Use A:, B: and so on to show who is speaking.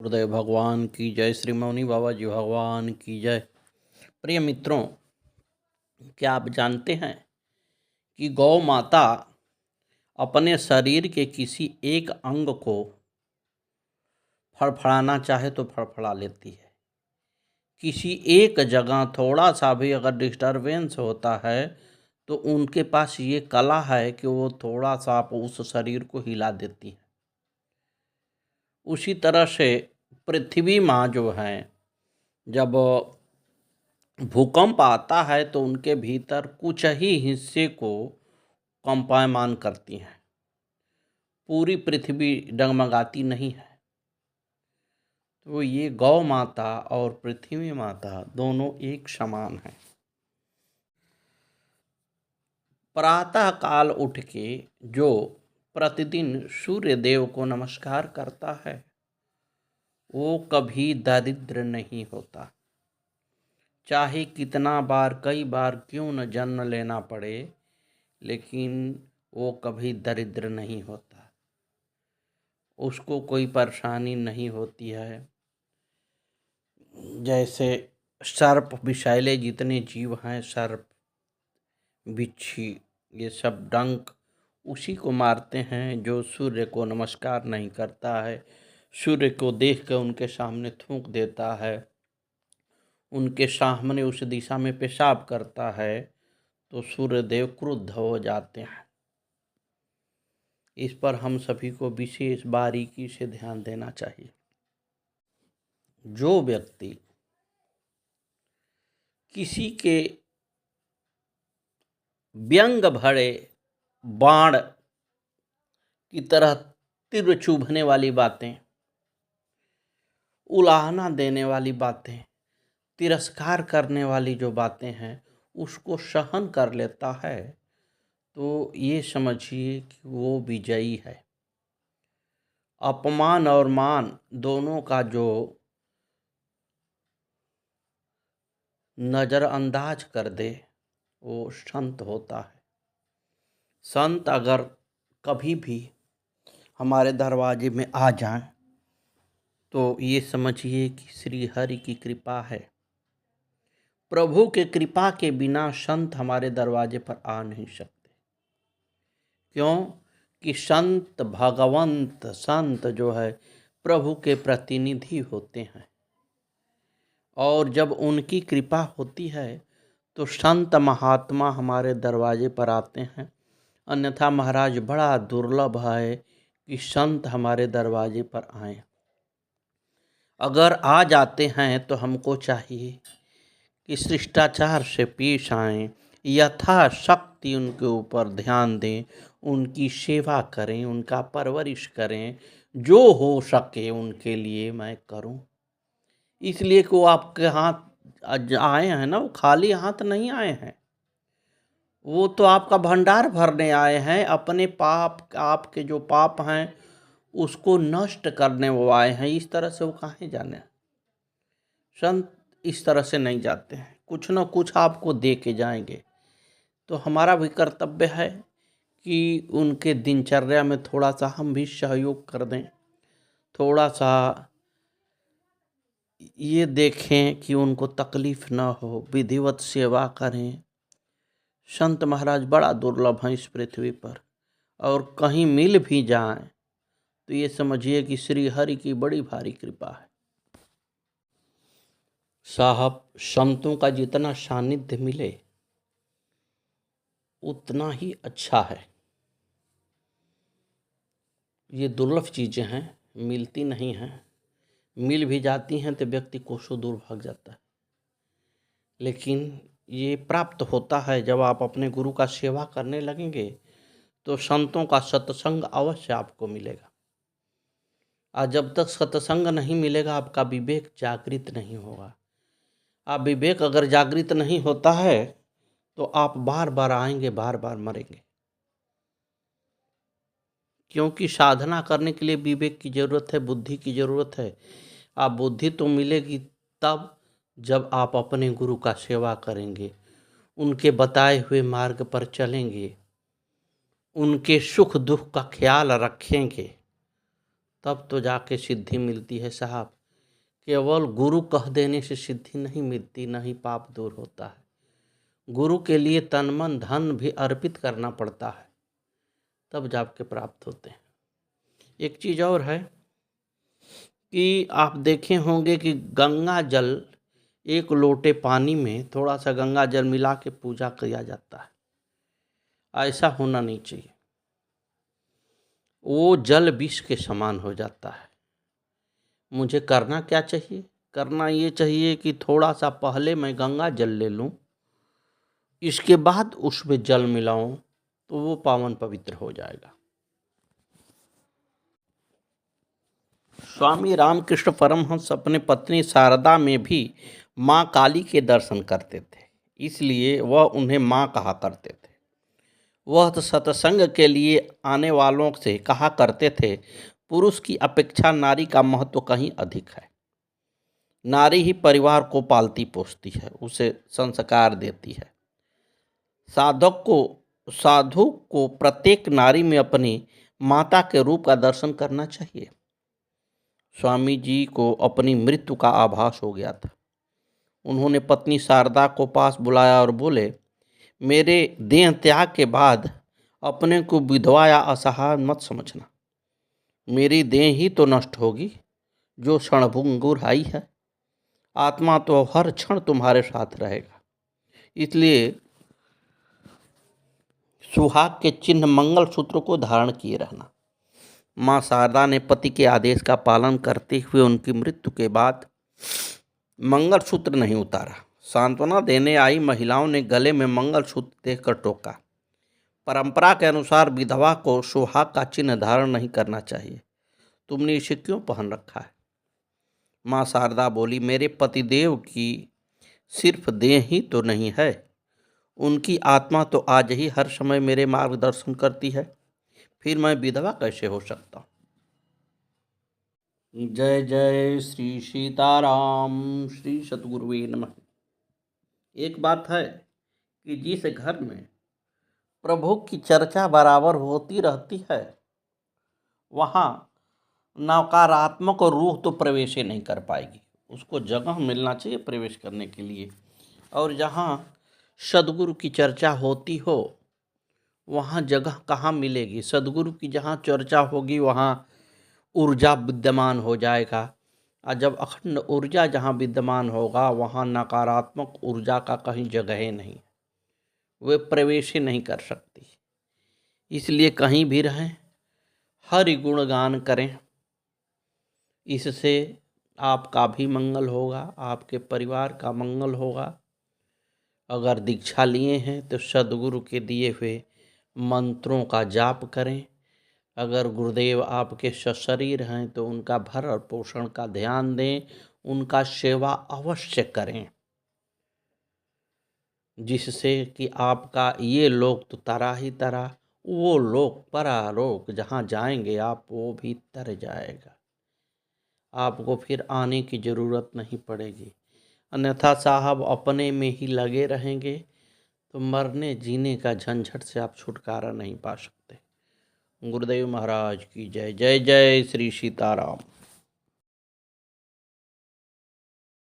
A: गुरुदेव भगवान की जय, श्री मौनी बाबा जी भगवान की जय। प्रिय मित्रों, क्या आप जानते हैं कि गौ माता अपने शरीर के किसी एक अंग को फड़फड़ाना चाहे तो फड़फड़ा लेती है। किसी एक जगह थोड़ा सा भी अगर डिस्टरबेंस होता है तो उनके पास ये कला है कि वो थोड़ा सा उस शरीर को हिला देती है। उसी तरह से पृथ्वी माँ जो है, जब भूकंप आता है तो उनके भीतर कुछ ही हिस्से को कंपायमान करती हैं, पूरी पृथ्वी डगमगाती नहीं है। तो ये गौ माता और पृथ्वी माता दोनों एक समान हैं। प्रातः काल उठ के जो प्रतिदिन सूर्य देव को नमस्कार करता है वो कभी दरिद्र नहीं होता। चाहे कितना बार कई बार क्यों न जन्म लेना पड़े, लेकिन वो कभी दरिद्र नहीं होता। उसको कोई परेशानी नहीं होती है। जैसे सर्प विषैले जितने जीव हैं, सर्प बिच्छी ये सब डंक उसी को मारते हैं जो सूर्य को नमस्कार नहीं करता है, सूर्य को देख कर उनके सामने थूक देता है, उनके सामने उस दिशा में पेशाब करता है तो सूर्यदेव क्रुद्ध हो जाते हैं। इस पर हम सभी को विशेष बारीकी से ध्यान देना चाहिए। जो व्यक्ति किसी के व्यंग भरे बाण की तरह तीव्र चुभने वाली बातें, उलाहना देने वाली बातें, तिरस्कार करने वाली जो बातें हैं उसको सहन कर लेता है तो ये समझिए कि वो विजयी है। अपमान और मान दोनों का जो नज़रअंदाज कर दे वो संत होता है। संत अगर कभी भी हमारे दरवाजे में आ जाएं तो ये समझिए कि श्री हरि की कृपा है। प्रभु के कृपा के बिना संत हमारे दरवाजे पर आ नहीं सकते। क्यों कि संत भगवंत, संत जो है प्रभु के प्रतिनिधि होते हैं और जब उनकी कृपा होती है तो संत महात्मा हमारे दरवाजे पर आते हैं। अन्यथा महाराज बड़ा दुर्लभ है कि संत हमारे दरवाजे पर आएं। अगर आ जाते हैं तो हमको चाहिए कि शिष्टाचार से पेश आएं, यथाशक्ति उनके ऊपर ध्यान दें, उनकी सेवा करें, उनका परवरिश करें, जो हो सके उनके लिए मैं करूं। इसलिए कि वो आपके हाथ आए हैं ना, वो खाली हाथ नहीं आए हैं। वो तो आपका भंडार भरने आए हैं। अपने पाप, आपके जो पाप हैं उसको नष्ट करने वो आए हैं। इस तरह से वो कहाँ जाने। संत इस तरह से नहीं जाते हैं, कुछ न कुछ आपको दे के जाएंगे। तो हमारा भी कर्तव्य है कि उनके दिनचर्या में थोड़ा सा हम भी सहयोग कर दें, थोड़ा सा ये देखें कि उनको तकलीफ ना हो, विधिवत सेवा करें। संत महाराज बड़ा दुर्लभ हैं इस पृथ्वी पर, और कहीं मिल भी जाएं तो ये समझिए कि श्री हरि की बड़ी भारी कृपा है। साहब, संतों का जितना सानिध्य मिले उतना ही अच्छा है। ये दुर्लभ चीज़ें हैं, मिलती नहीं हैं। मिल भी जाती हैं तो व्यक्ति कोसों दूर भाग जाता है। लेकिन ये प्राप्त होता है जब आप अपने गुरु का सेवा करने लगेंगे तो संतों का सत्संग अवश्य आपको मिलेगा। और जब तक सत्संग नहीं मिलेगा आपका विवेक जागृत नहीं होगा। आप विवेक अगर जागृत नहीं होता है तो आप बार बार आएंगे, बार बार मरेंगे। क्योंकि साधना करने के लिए विवेक की ज़रूरत है, बुद्धि की ज़रूरत है। आप बुद्धि तो मिलेगी तब जब आप अपने गुरु का सेवा करेंगे, उनके बताए हुए मार्ग पर चलेंगे, उनके सुख दुख का ख्याल रखेंगे, तब तो जाके सिद्धि मिलती है साहब। केवल गुरु कह देने से सिद्धि नहीं मिलती, न ही पाप दूर होता है। गुरु के लिए तन मन धन भी अर्पित करना पड़ता है, तब जाके प्राप्त होते हैं। एक चीज़ और है कि आप देखे होंगे कि गंगा जल, एक लोटे पानी में थोड़ा सा गंगा जल मिला के पूजा किया जाता है। ऐसा होना नहीं चाहिए। वो जल विष के समान हो जाता है। मुझे करना क्या चाहिए? करना ये चाहिए कि थोड़ा सा पहले मैं गंगा जल ले लूं, इसके बाद उसमें जल मिलाऊं, तो वो पावन पवित्र हो जाएगा। स्वामी रामकृष्ण परमहंस अपने पत्नी शारदा में भी माँ काली के दर्शन करते थे, इसलिए वह उन्हें माँ कहा करते थे। वह तो सत्संग के लिए आने वालों से कहा करते थे, पुरुष की अपेक्षा नारी का महत्व कहीं अधिक है। नारी ही परिवार को पालती पोसती है, उसे संस्कार देती है। साधु को प्रत्येक नारी में अपनी माता के रूप का दर्शन करना चाहिए। स्वामी जी को अपनी मृत्यु का आभास हो गया था। उन्होंने पत्नी शारदा को पास बुलाया और बोले, मेरे देह त्याग के बाद अपने को विधवा या असहाय मत समझना। मेरी देह ही तो नष्ट होगी, जो क्षणभंगुर आई है। आत्मा तो हर क्षण तुम्हारे साथ रहेगा। इसलिए सुहाग के चिन्ह मंगलसूत्र को धारण किए रहना। माँ शारदा ने पति के आदेश का पालन करते हुए उनकी मृत्यु के बाद मंगलसूत्र नहीं उतारा। सांत्वना देने आई महिलाओं ने गले में मंगलसूत्र देखकर टोका। परंपरा के अनुसार विधवा को सुहाग का चिन्ह धारण नहीं करना चाहिए। तुमने इसे क्यों पहन रखा है? माँ शारदा बोली, मेरे पतिदेव की सिर्फ देह ही तो नहीं है, उनकी आत्मा तो आज ही हर समय मेरे मार्गदर्शन करती है। फिर मैं विधवा कैसे हो सकता हूँ? जय जय श्री सीताराम, श्री सतगुरुवे नमः। एक बात है कि जिस घर में प्रभु की चर्चा बराबर होती रहती है, वहाँ नकारात्मक रूह तो प्रवेश ही नहीं कर पाएगी। उसको जगह मिलना चाहिए प्रवेश करने के लिए। और जहाँ सदगुरु की चर्चा होती हो, वहाँ जगह कहाँ मिलेगी? सदगुरु की जहाँ चर्चा होगी वहाँ ऊर्जा विद्यमान हो जाएगा। और जब अखंड ऊर्जा जहाँ विद्यमान होगा, वहाँ नकारात्मक ऊर्जा का कहीं जगह ही नहीं, वे प्रवेश ही नहीं कर सकती। इसलिए कहीं भी रहें, हरि गुणगान करें। इससे आपका भी मंगल होगा, आपके परिवार का मंगल होगा। अगर दीक्षा लिए हैं तो सद्गुरु के दिए हुए मंत्रों का जाप करें। अगर गुरुदेव आपके सशरीर हैं तो उनका भरण पोषण का ध्यान दें, उनका सेवा अवश्य करें, जिससे कि आपका ये लोक तो तरा ही तरा, वो लोक परालोक जहाँ जाएंगे आप, वो भी तर जाएगा। आपको फिर आने की ज़रूरत नहीं पड़ेगी। अन्यथा साहब अपने में ही लगे रहेंगे तो मरने जीने का झंझट से आप छुटकारा नहीं पा सकते। गुरुदेव महाराज की जय। जय जय श्री सीताराम।